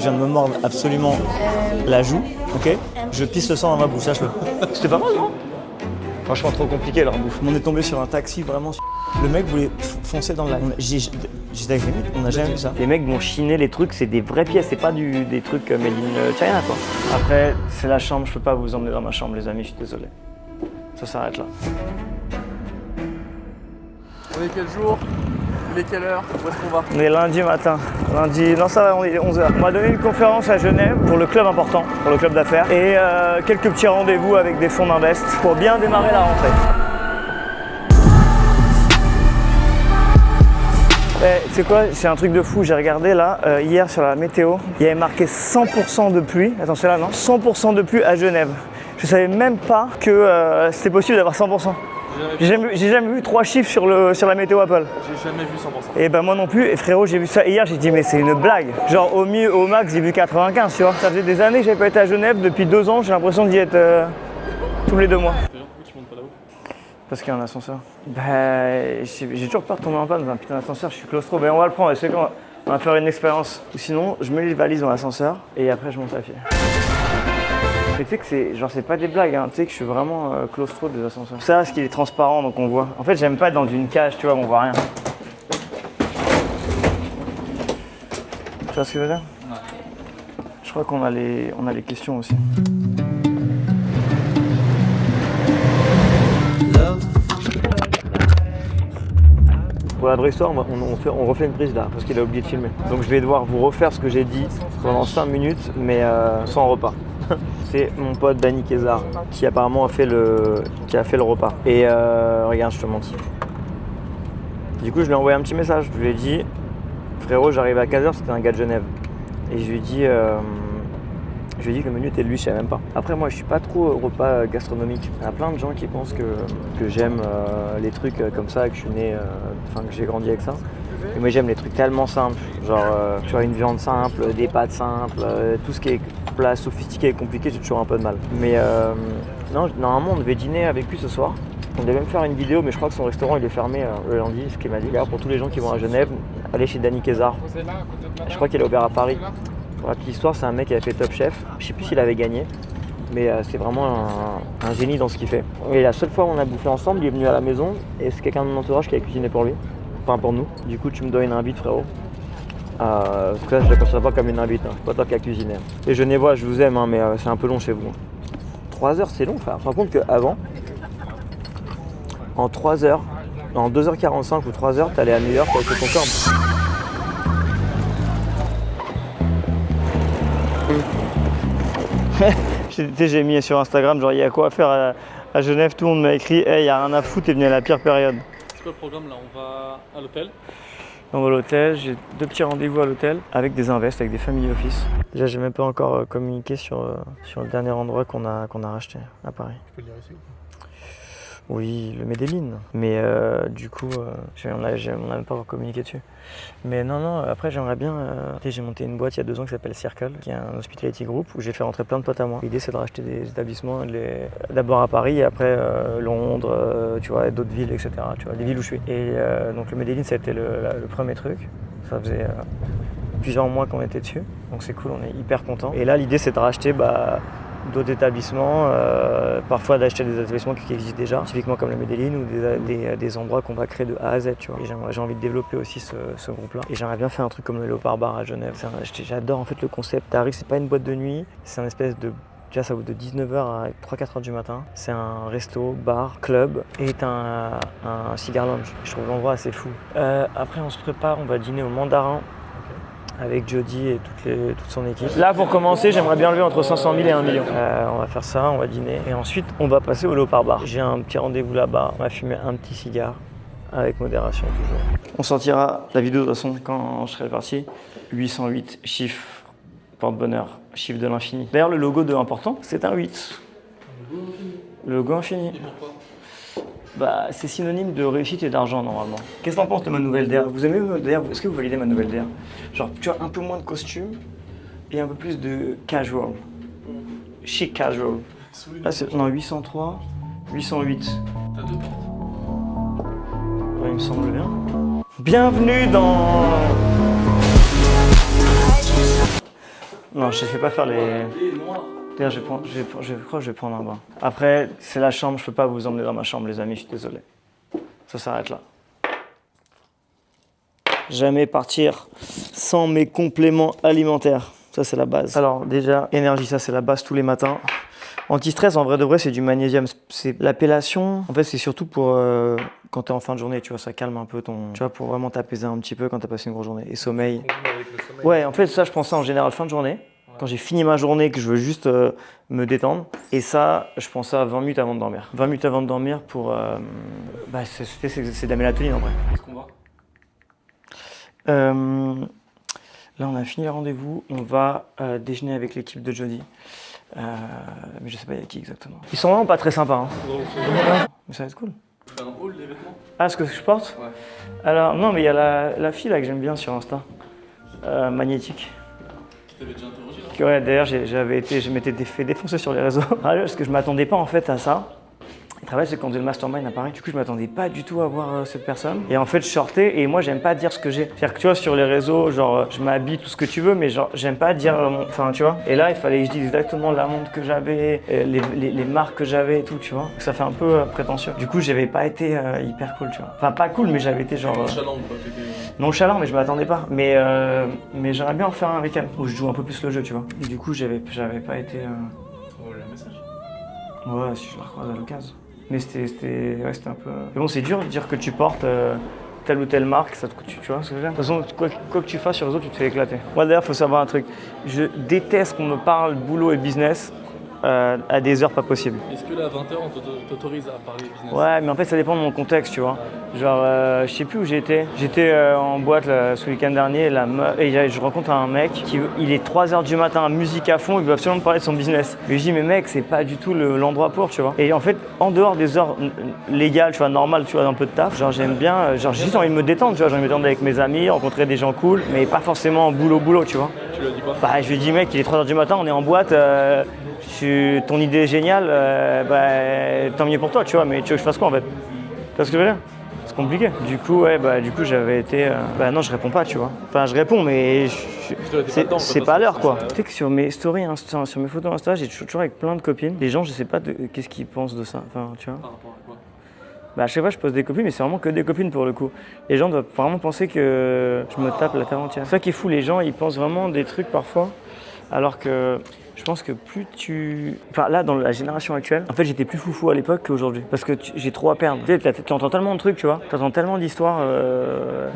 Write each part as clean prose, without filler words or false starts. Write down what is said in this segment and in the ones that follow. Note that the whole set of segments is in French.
Je viens de me mordre absolument la joue, ok? Je pisse le sang dans ma bouche, sache-le. C'était pas mal, non? Franchement, trop compliqué leur bouffe. On est tombé sur un taxi vraiment. Le mec voulait foncer dans le lac. J'étais avec les mecs, on n'a jamais vu ça. Les mecs vont chiner les trucs, c'est des vraies pièces, c'est pas des trucs made in China quoi. Après, c'est la chambre, je peux pas vous emmener dans ma chambre, les amis, je suis désolé. Ça s'arrête là. On est quel jour? Il est quelle heure? Où est-ce qu'on va? On est lundi matin. Lundi, non ça va, on est 11h. On m'a donné une conférence à Genève pour le club important, pour le club d'affaires. Et quelques petits rendez-vous avec des fonds d'invest pour bien démarrer la rentrée. Tu sais quoi, c'est un truc de fou, j'ai regardé là, hier sur la météo, il y avait marqué 100% de pluie, attends c'est là non? 100% de pluie à Genève. Je savais même pas que c'était possible d'avoir 100%. J'ai jamais vu 3 chiffres sur la météo Apple. J'ai jamais vu 100%. Et ben moi non plus, et frérot j'ai vu ça hier, j'ai dit mais c'est une blague. Genre au max j'ai vu 95 tu vois. Ça faisait des années que j'avais pas été à Genève, depuis 2 ans j'ai l'impression d'y être tous les 2 mois. Pourquoi tu montes pas là-haut? Parce qu'il y a un ascenseur. Bah j'ai toujours peur de tomber en panne dans un putain d'ascenseur, je suis claustro. Ben on va le prendre, c'est quand on va faire une expérience. Ou sinon je mets les valises dans l'ascenseur et après je monte à pied. Mais tu sais que c'est pas des blagues, hein. Tu sais que je suis vraiment claustro des ascenseurs. Ça, ce qui est transparent, donc on voit. En fait, j'aime pas être dans une cage, tu vois, on voit rien. Tu vois ce que je veux dire? Ouais. Je crois qu'on a les question aussi. Pour la vraie histoire, on refait une prise là, parce qu'il a oublié de filmer. Donc je vais devoir vous refaire ce que j'ai dit pendant 5 minutes, mais sans repas. C'est mon pote Danny Kézard qui apparemment a fait le repas. Et regarde, je te montre. Du coup, je lui ai envoyé un petit message. Je lui ai dit, frérot, j'arrive à 15h, c'était un gars de Genève. Et je lui ai dit que le menu était de lui, je savais même pas. Après, moi, je suis pas trop repas gastronomique. Il y a plein de gens qui pensent que j'aime les trucs comme ça, que je suis né, que j'ai grandi avec ça. Et moi, j'aime les trucs tellement simples. Genre, tu vois, une viande simple, des pâtes simples, tout ce qui est plat sophistiqué et compliqué, j'ai toujours un peu de mal. Mais non, normalement, on devait dîner avec lui ce soir. On devait même faire une vidéo, mais je crois que son restaurant il est fermé le lundi, ce qu'il m'a dit. Là, pour tous les gens qui vont à Genève, allez chez Danny Kézard. Je crois qu'il est ouvert à Paris. Pour la petite histoire, c'est un mec qui avait fait Top Chef. Je sais plus s'il avait gagné, mais c'est vraiment un génie dans ce qu'il fait. Et la seule fois où on a bouffé ensemble, il est venu à la maison et c'est quelqu'un de mon entourage qui a cuisiné pour lui. Enfin pour nous. Du coup, tu me dois une invite, frérot. En tout cas, je ne la considère pas comme une invite, hein. C'est pas toi qui as cuisiné. Les Genevois, je vous aime, hein, mais c'est un peu long chez vous. 3 heures, c'est long, frère. Tu te rends compte qu'avant, en 3 heures, en 2h45 ou 3 heures, t'allais à New York avec le Concorde. J'ai mis sur Instagram, genre, il y a quoi à faire à Genève, tout le monde m'a écrit, hey, il y a rien à foutre, t'es venu à la pire période. C'est quoi le programme là? On va à l'hôtel? On va à l'hôtel, j'ai 2 petits rendez-vous à l'hôtel avec des invests, avec des family office. Déjà, j'ai même pas encore communiqué sur le dernier endroit qu'on a racheté à Paris. Tu peux le dire ici ou pas? Oui, le Medellin. Mais du coup, on n'a même pas encore communiqué dessus. Mais non, après j'aimerais bien... j'ai monté une boîte il y a 2 ans qui s'appelle Circle, qui est un hospitality group où j'ai fait rentrer plein de potes à moi. L'idée c'est de racheter des établissements, d'abord à Paris et après Londres, tu vois, et d'autres villes, etc. Tu vois, des villes où je suis. Et donc le Medellin ça a été le premier truc. Ça faisait plusieurs mois qu'on était dessus. Donc c'est cool, on est hyper contents. Et là l'idée c'est de racheter d'autres établissements, parfois d'acheter des établissements qui existent déjà, typiquement comme le Medellin ou des endroits qu'on va créer de A à Z, tu vois. Et j'ai envie de développer aussi ce groupe-là. Et j'aimerais bien faire un truc comme le Léopard Bar à Genève. J'adore en fait le concept. T'arrives, c'est pas une boîte de nuit, c'est un espèce de... Tu vois, ça vaut de 19h à 3-4 h du matin. C'est un resto, bar, club et t'as un cigar lounge. Je trouve l'endroit assez fou. Après, on se prépare, on va dîner au Mandarin avec Jody et toute son équipe. Là, pour commencer, j'aimerais bien lever entre 500 000 et 1 million. On va faire ça, on va dîner. Et ensuite, on va passer au Léopard Bar. J'ai un petit rendez-vous là-bas. On va fumer un petit cigare, avec modération toujours. On sortira la vidéo de toute façon quand je serai parti. 808, chiffre, porte-bonheur, chiffre de l'infini. D'ailleurs, le logo de important, c'est un 8. Le logo infini. Et pourquoi? C'est synonyme de réussite et d'argent normalement. Qu'est-ce que t'en penses de ma nouvelle DER? Vous aimez d'ailleurs? Est-ce que vous validez ma nouvelle DER? Genre, tu as un peu moins de costume et un peu plus de casual. Chic casual. Là, c'est 803, 808. T'as 2 portes? Ouais, il me semble bien. Bienvenue dans... Non, je sais pas faire les... Et noir. D'ailleurs, je crois que je vais prendre un bain. Après, c'est la chambre, je peux pas vous emmener dans ma chambre, les amis, je suis désolé. Ça s'arrête là. Jamais partir sans mes compléments alimentaires. Ça, c'est la base. Alors, déjà, énergie, ça, c'est la base tous les matins. Anti-stress, en vrai de vrai, c'est du magnésium. C'est l'appellation. En fait, c'est surtout pour quand tu es en fin de journée, tu vois, ça calme un peu ton... Tu vois, pour vraiment t'apaiser un petit peu quand tu as passé une grosse journée. Et sommeil. Avec le sommeil. Ouais, en fait, ça, je prends ça en général fin de journée. Quand j'ai fini ma journée, que je veux juste me détendre. Et ça, je prends ça 20 minutes avant de dormir. 20 minutes avant de dormir pour... c'est de la mélatonine, en vrai. Est-ce qu'on va? Là, on a fini le rendez-vous. On va déjeuner avec l'équipe de Jody. Mais je sais pas il y a qui exactement. Ils sont vraiment pas très sympas. Hein. Mais ça va être cool. Tu fais un haul des vêtements? Ah, ce que je porte? Ouais. Alors, non, mais il y a la fille là que j'aime bien sur Insta. Magnétique. Qui t'avait déjà interrogé, non? Ouais, d'ailleurs, je m'étais fait défoncer sur les réseaux. Parce que je m'attendais pas en fait à ça. Il travaille, c'est quand on faisait le mastermind à Paris. Du coup, je m'attendais pas du tout à voir cette personne. Et en fait, je sortais et moi, j'aime pas dire ce que j'ai. C'est-à-dire que tu vois, sur les réseaux, genre, je m'habille tout ce que tu veux, mais genre, j'aime pas dire. Enfin, tu vois. Et là, il fallait que je dise exactement la montre que j'avais, les marques que j'avais et tout, tu vois. Ça fait un peu prétentieux. Du coup, j'avais pas été hyper cool, tu vois. Enfin, pas cool, mais j'avais été genre. Nonchalant ou pas? Nonchalant, mais je m'attendais pas. Mais j'aimerais bien en faire un avec elle, où je joue un peu plus le jeu, tu vois. Et du coup, j'avais pas été. Oh, le message. Ouais, si je la recroise à l'occasion. Mais c'était un peu... Mais bon, c'est dur de dire que tu portes telle ou telle marque, ça te coûte, tu vois ce que je veux dire. De toute façon, quoi que tu fasses sur les autres, tu te fais éclater. Moi d'ailleurs, il faut savoir un truc. Je déteste qu'on me parle boulot et business à des heures pas possibles. Est-ce que là, à 20h, on t'autorise à parler business? Ouais, mais en fait, ça dépend de mon contexte, tu vois. Genre, je sais plus où j'étais. J'étais en boîte là, ce week-end dernier, et je rencontre un mec, il est 3h du matin, musique à fond, il veut absolument me parler de son business. Et je dis, mais mec, c'est pas du tout l'endroit pour, tu vois. Et en fait, en dehors des heures légales, tu vois, normales, tu vois, d'un peu de taf, genre, j'aime bien, genre, j'ai juste envie de me détendre, tu vois. J'ai envie de me détendre avec mes amis, rencontrer des gens cool, mais pas forcément boulot, tu vois. Tu lui as dit quoi? Bah, je lui dis, mec, il est 3h du matin, on est en boîte, ton idée est géniale, tant mieux pour toi, tu vois, mais tu veux que je fasse quoi en fait? Tu vois ce que je veux dire? C'est compliqué. Du coup, j'avais été. Non, je réponds pas, tu vois. Enfin, je réponds, mais c'est pas l'heure, quoi. Tu sais que sur mes stories, sur mes photos Insta, j'ai toujours avec plein de copines. Les gens, je sais pas qu'est-ce qu'ils pensent de ça. Enfin, tu vois. Par rapport à quoi? Bah, je sais pas, je pose des copines, mais c'est vraiment que des copines pour le coup. Les gens doivent vraiment penser que je me tape la terre entière. C'est ça qui est fou, les gens, ils pensent vraiment des trucs parfois, alors que. Je pense que plus tu... Enfin là, dans la génération actuelle, en fait, j'étais plus foufou à l'époque qu'aujourd'hui. Parce que j'ai trop à perdre. Tu sais, tu entends tellement de trucs, tu vois. Tu entends tellement d'histoires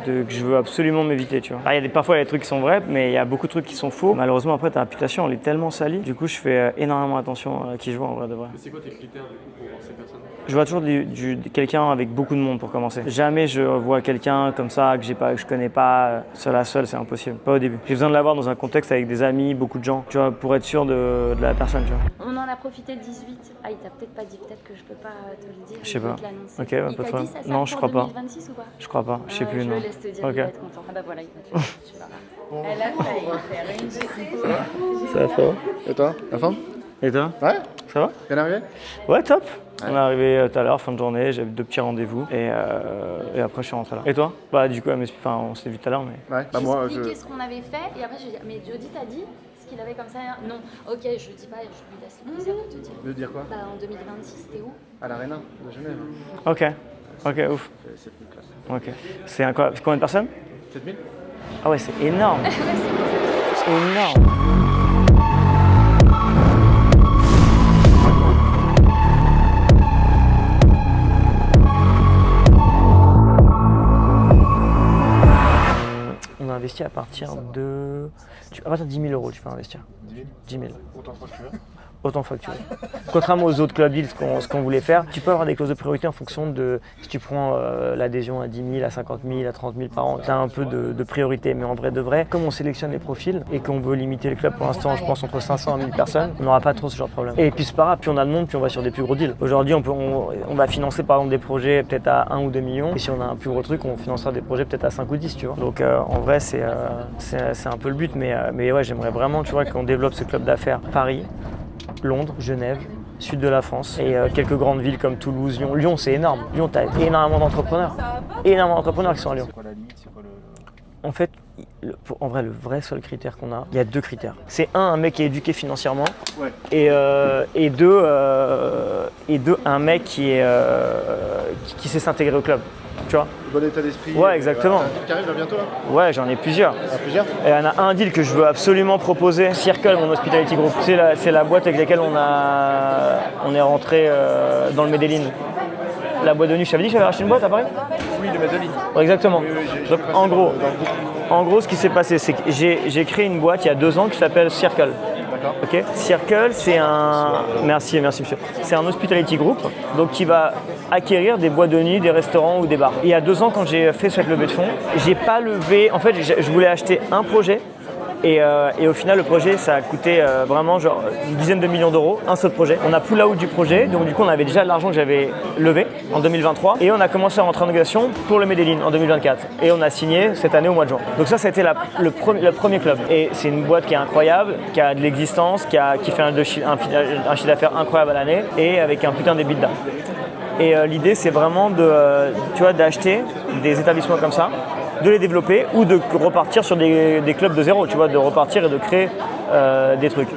que je veux absolument m'éviter, tu vois. Alors, parfois, il y a des trucs qui sont vrais, mais il y a beaucoup de trucs qui sont faux. Malheureusement, après, ta réputation, elle est tellement salie. Du coup, je fais énormément attention à qui je vois, en vrai de vrai. Mais c'est quoi tes critères, du coup, pour voir ces personnes? Je vois toujours quelqu'un avec beaucoup de monde pour commencer. Jamais je vois quelqu'un comme ça que je connais pas, seul à seul, c'est impossible. Pas au début. J'ai besoin de l'avoir dans un contexte avec des amis, beaucoup de gens, tu vois, pour être sûr de la personne, tu vois. On en a profité le 18. Ah, il t'a peut-être pas dit, peut-être que je peux pas te le dire. Je sais pas. Ok, pas de problème. Non, je crois pas. 2026 ou pas? Je crois pas, je sais plus, je non. le laisse te dire, Ok. il va être content. Ah bah voilà, il va te le dire, tu verras. Elle a failli faire une GT. Ça va? Et toi, la forme? Et toi? Ouais, Ça va? bien arrivé? Ouais, top. Ouais. On est arrivé tout à l'heure, fin de journée, j'avais 2 petits rendez-vous et après je suis rentré là. Et toi? Bah du coup, on s'est vu tout à l'heure, mais... Ouais, bah moi je... Expliquer ce qu'on avait fait et après je dis, mais Jody t'a dit ce qu'il avait comme ça? Non, ok, je dis pas, je lui laisse le plaisir de te dire. De dire quoi? Bah en 2026, t'es où? À l'Arena de Genève. Ok, ouf. C'est 7000 places. Ok. C'est combien de personnes? 7000? Ah ouais, c'est énorme. C'est énorme. On a investi à partir de... À partir de 10 000 €, tu peux investir. 10 000. Autant facturer. Autant facturer. Contrairement aux autres club deals, ce qu'on voulait faire, tu peux avoir des clauses de priorité en fonction de si tu prends l'adhésion à 10 000, à 50 000, à 30 000 par an, tu as un peu de priorité. Mais en vrai de vrai, comme on sélectionne les profils et qu'on veut limiter le club pour l'instant, je pense entre 500 et 1000 personnes, on n'aura pas trop ce genre de problème. Et puis c'est pas grave, plus on a de monde, plus on va sur des plus gros deals. Aujourd'hui, on va financer par exemple des projets peut-être à 1 ou 2 millions. Et si on a un plus gros truc, on financera des projets peut-être à 5 ou 10, tu vois. Donc en vrai, c'est un peu le but. Mais ouais, j'aimerais vraiment, tu vois, qu'on développe ce club d'affaires Paris, Londres, Genève, sud de la France et quelques grandes villes comme Toulouse, Lyon. Lyon, c'est énorme. Lyon, tu as énormément d'entrepreneurs. Énormément d'entrepreneurs qui sont à Lyon. C'est quoi la limite? C'est quoi En fait, en vrai, le vrai seul critère qu'on a, il y a 2 critères. C'est un mec qui est éduqué financièrement, Ouais. et deux, un mec qui sait s'intégrer au club. Tu vois? Bon état d'esprit. Ouais, exactement. T'as un truc qui arrive là bientôt là? Ouais, j'en ai plusieurs. Ah, plusieurs? Et il y en a un deal que je veux absolument proposer. Circle, mon hospitality group. C'est la boîte avec laquelle on est rentré dans le Medellin. La boîte de nuit. Je t'avais dit que j'avais racheté une boîte à Paris? Oui, le Medellin. Ouais, exactement. Donc passé en gros, ce qui s'est passé, c'est que j'ai créé une boîte il y a 2 ans qui s'appelle Circle. D'accord. Ok. Circle, c'est un. Merci monsieur. C'est un hospitality group, donc qui va acquérir des boîtes de nuit, des restaurants ou des bars. Il y a 2 ans, quand j'ai fait cette levée de fonds, j'ai pas levé. En fait, je voulais acheter un projet. Et au final, le projet, ça a coûté vraiment genre une dizaine de millions d'euros, un seul projet. On a pull out du projet, donc du coup, on avait déjà l'argent que j'avais levé en 2023. Et on a commencé à rentrer en négociation pour le Medellin en 2024. Et on a signé cette année au mois de juin. Donc ça a été le premier club. Et c'est une boîte qui est incroyable, qui a de l'existence, qui fait un chiffre d'affaires incroyable à l'année et avec un putain d'EBITDA. Et l'idée, c'est vraiment d'acheter des établissements comme ça, de les développer ou de repartir sur des clubs de zéro, tu vois, de repartir et de créer des trucs.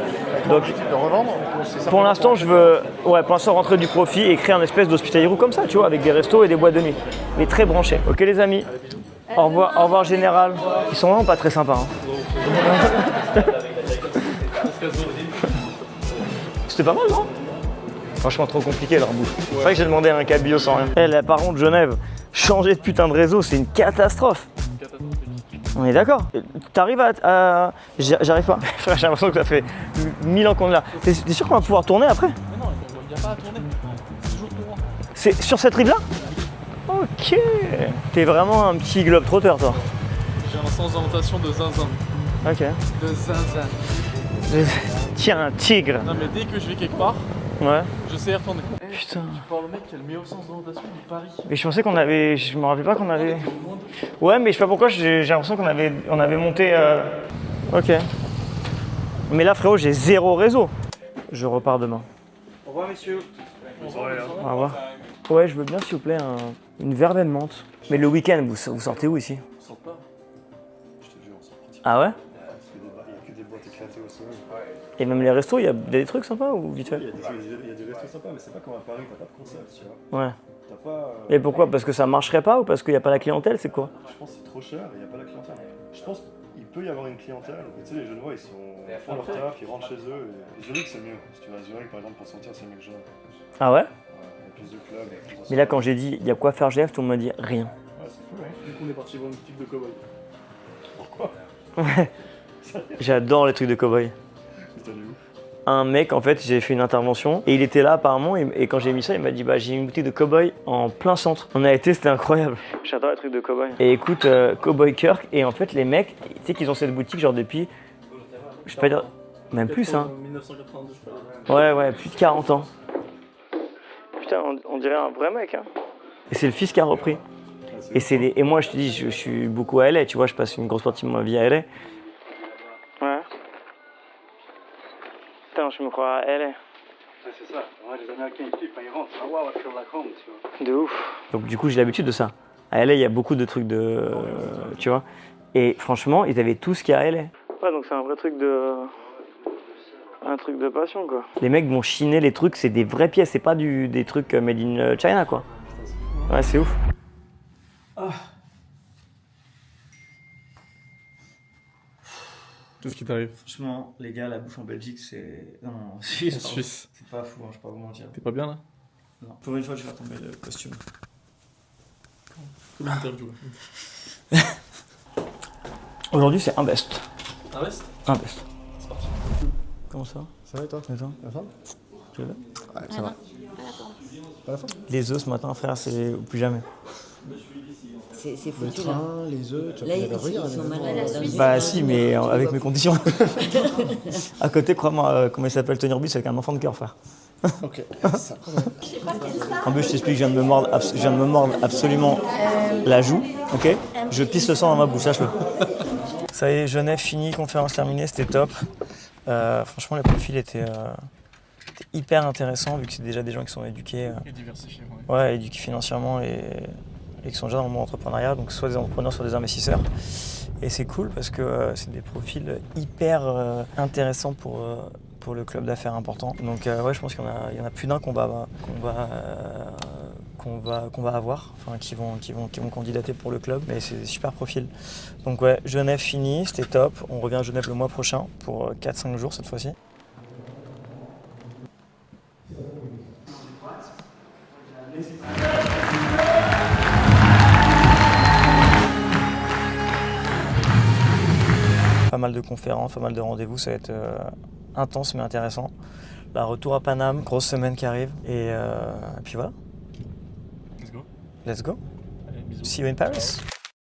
Donc, De revendre? pour l'instant, je veux rentrer du profit et créer un espèce d'hospitalier comme ça, tu vois, avec des restos et des boîtes de nuit, mais très branchés. Ok les amis, au revoir général. Ils sont vraiment pas très sympas. Hein. C'était pas mal, non? Franchement, trop compliqué leur bouffe. C'est vrai que j'ai demandé un cabillaud sans rien. Par contre, Genève, changer de putain de réseau, c'est une catastrophe. On est d'accord? T'arrives à... J'arrive pas. J'ai l'impression que ça fait 1000 ans qu'on est là. T'es sûr qu'on va pouvoir tourner après? Mais non, il n'y a pas à tourner. C'est toujours tout droit. C'est sur cette rive-là? Ok. T'es vraiment un petit globe-trotter, toi. J'ai un sens d'orientation de zinzin. Ok. De zinzin. Tiens, un tigre. Non, mais dès que je vais quelque part, Ouais. je sais y retourner. Putain. Tu parles au mec qui a le meilleur sens d'orientation du Paris. Mais je pensais qu'on avait... Je me rappelais pas qu'on avait... Ouais, mais je sais pas pourquoi, j'ai l'impression qu'on avait monté... Ok. Mais là, frérot, j'ai 0 réseau. Je repars demain. Au revoir messieurs. Au revoir. Ouais, je veux bien, s'il vous plaît, une verveine menthe. Mais le week-end, vous sortez où ici? On sort pas. Je te jure, on s'en prend. Ah ouais? Il n'y a que des boîtes éclatées au sol. Et même les restos, il y a des trucs sympas ou vite fait? Il y a des restos sympas, mais c'est pas comme à Paris, t'as pas de concept, tu vois. Ouais. T'as pas. Et pourquoi? Parce que ça marcherait pas ou parce qu'il n'y a pas la clientèle? C'est quoi? Je pense que c'est trop cher et il n'y a pas la clientèle. Je pense qu'il peut y avoir une clientèle, mais tu sais, les Genevois, ils font leur taf, ils rentrent chez eux. Et Zurich, c'est mieux. Si tu vas à Zurich, par exemple, pour sortir, c'est mieux que Genève. Ah ouais? Ouais, il y a plus de clubs. il y a plus de- Mais là, quand j'ai dit, il y a quoi faire Genève, tout le monde m'a dit rien. Ouais, c'est cool, ouais. Du coup, on est parti voir une boutique de cow-boy. Pourquoi? Ouais. J'adore les trucs de cow-boy. T'as lu où? Un mec, en fait, j'ai fait une intervention et il était là apparemment et quand j'ai mis ça, il m'a dit bah j'ai une boutique de cow-boy en plein centre. On a été, c'était incroyable. J'adore les trucs de cow-boy. Et écoute, Cowboy Kirk et en fait les mecs, tu sais qu'ils ont cette boutique genre depuis, je sais pas dire, même plus hein. 1992, je crois. Ouais, plus de 40 ans. Putain, on dirait un vrai mec hein. Et c'est le fils qui a repris. Et moi je te dis, je suis beaucoup à LA, tu vois, je passe une grosse partie de ma vie à LA. Ouais. Putain, je me crois à LA. Ouais, c'est ça. Ouais, les Américains, ils flippent quand ils rentrent. Ah, wow, I feel like home, tu vois. De ouf. Donc du coup j'ai l'habitude de ça. À LA il y a beaucoup de trucs de... tu vois. Et franchement ils avaient tout ce qu'il y a à LA. Ouais donc c'est un vrai truc de... un truc de passion quoi. Les mecs vont chiner les trucs, c'est des vraies pièces, c'est pas des trucs made in China quoi. Ouais c'est ouf. Qu'est-ce qui t'arrive? Franchement les gars la bouffe en Belgique c'est... Non en Suisse. En Suisse. C'est pas fou hein, je vais pas vous mentir. T'es pas bien là? Non. Pour une fois je vais faire tomber le costume. Cool interview. Aujourd'hui c'est un best. Un veste? Un best. C'est parti. Comment ça? Ça va et toi? Et toi? La forme? Tu veux? Ouais, ça va. Pas la forme? Les œufs ce matin frère c'est plus jamais. C'est Le foutu là. train, les œufs, tu Là, vas ils pas revenir. sont malades. dans les- Bah si, mais avec mes conditions. À côté, crois-moi, comment il s'appelle tenir bus avec un enfant de cœur, frère. Ok, ça. En plus, je t'explique, je viens de me mordre absolument la joue, ok? Je pisse le sang dans ma bouche, sache-le. Ça y est, Genève fini, conférence terminée, c'était top. Franchement, les profils étaient hyper intéressants, vu que c'est déjà des gens qui sont éduqués, Et diversifié, ouais. ouais, éduqués financièrement et et qui sont déjà dans le monde entrepreneuriat, donc soit des entrepreneurs, soit des investisseurs. Et c'est cool parce que c'est des profils hyper intéressants pour le club d'affaires important. Donc ouais, je pense qu'il y en a plus d'un qu'on va avoir, enfin qui vont candidater pour le club, mais c'est des super profils. Donc ouais, Genève fini, c'était top. On revient à Genève le mois prochain pour 4-5 jours cette fois-ci. Pas mal de conférences, pas mal de rendez-vous, ça va être intense mais intéressant. Là, retour à Paname, grosse semaine qui arrive, et puis voilà. Let's go. Let's go. Allez, bisous. See you in Paris.